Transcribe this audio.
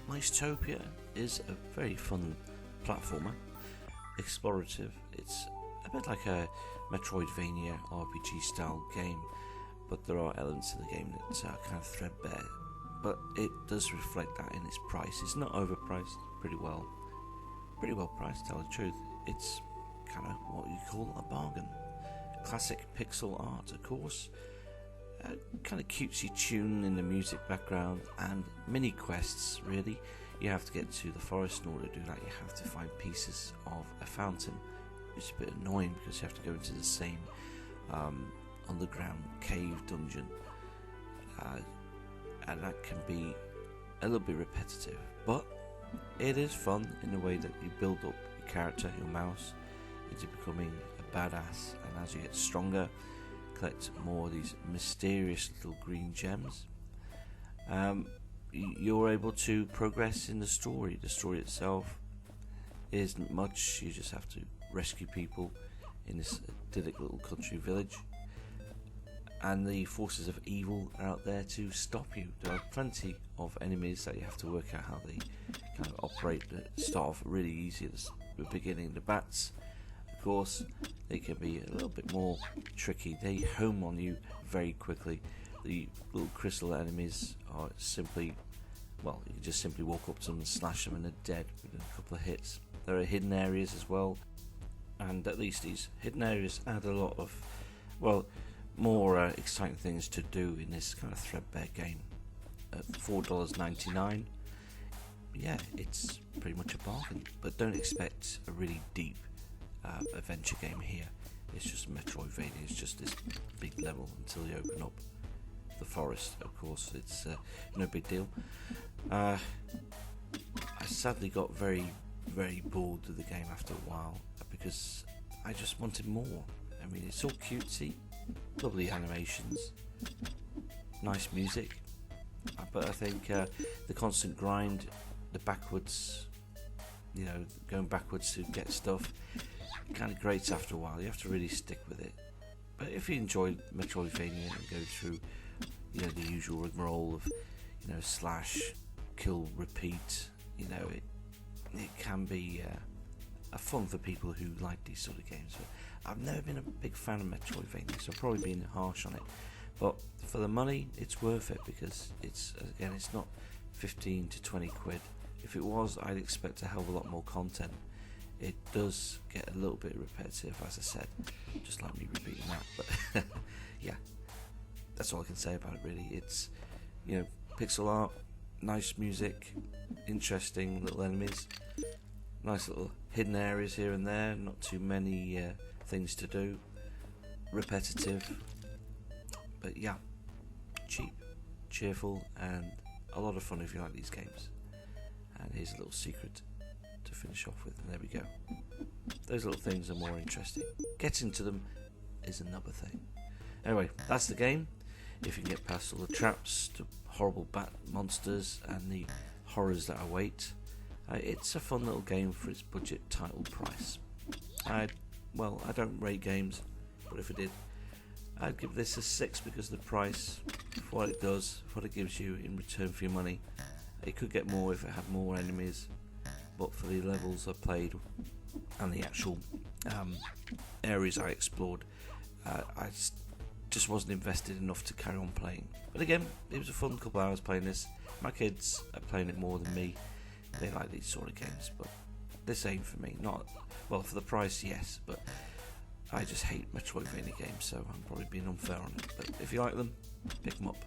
Micetopia is a very fun platformer, explorative. It's a bit like a Metroidvania RPG style game, but there are elements of the game that are kind of threadbare. But it does reflect that in its price. It's not overpriced, pretty well priced, to tell the truth. It's kind of what you call a bargain. Classic pixel art, of course. Kind of cutesy tune in the music background, and mini quests. Really, you have to get to the forest in order to do that. You have to find pieces of a fountain, which is a bit annoying because you have to go into the same underground cave dungeon, and that can be a little bit repetitive, but it is fun in the way that you build up your character, your mouse, into becoming a badass, and as you get stronger, collect more of these mysterious little green gems. You're able to progress in the story. The story itself isn't much. You just have to rescue people in this idyllic little country village, and the forces of evil are out there to stop you. There are plenty of enemies that you have to work out how they kind of operate. They start off really easy at the beginning. The bats, of course, they can be a little bit more tricky. They home on you very quickly. The little crystal enemies are simply, well, you can just simply walk up to them and slash them and they're dead within a couple of hits. There are hidden areas as well, and at least these hidden areas add a lot of, well, more exciting things to do in this kind of threadbare game. At $4.99, yeah, it's pretty much a bargain, but don't expect a really deep adventure game here. It's just Metroidvania. It's just this big level until you open up the forest. Of course, it's no big deal. I sadly got very bored of the game after a while because I just wanted more. I mean, it's all cutesy, lovely animations, nice music, but I think the constant grind, the backwards, going backwards to get stuff, kind of grates after a while. You have to really stick with it. But if you enjoy Metroidvania and go through, the usual rigmarole of, slash, kill, repeat, it can be a fun for people who like these sort of games. But I've never been a big fan of Metroidvania, so I've probably been harsh on it. But for the money, it's worth it because it's not 15 to 20 quid. If it was, I'd expect a hell of a lot more content. It does get a little bit repetitive, as I said, just like me repeating that. But yeah, that's all I can say about it really. It's, pixel art, nice music, interesting little enemies, nice little hidden areas here and there, not too many things to do, repetitive, but yeah, cheap, cheerful, and a lot of fun if you like these games. And here's a little secret to finish off with, and there we go. Those little things are more interesting. Getting to them is another thing. Anyway, that's the game. If you can get past all the traps, the horrible bat monsters, and the horrors that await, it's a fun little game for its budget title price. I don't rate games, but if I did, I'd give this a 6 because of the price, for what it does, for what it gives you in return for your money. It could get more if it had more enemies, but for the levels I played and the actual areas I explored, I just wasn't invested enough to carry on playing. But again, it was a fun couple of hours playing this. My kids are playing it more than me. They like these sort of games, but this ain't for me. Not well for the price, yes, but I just hate Metroidvania games, so I'm probably being unfair on it. But if you like them, pick them up.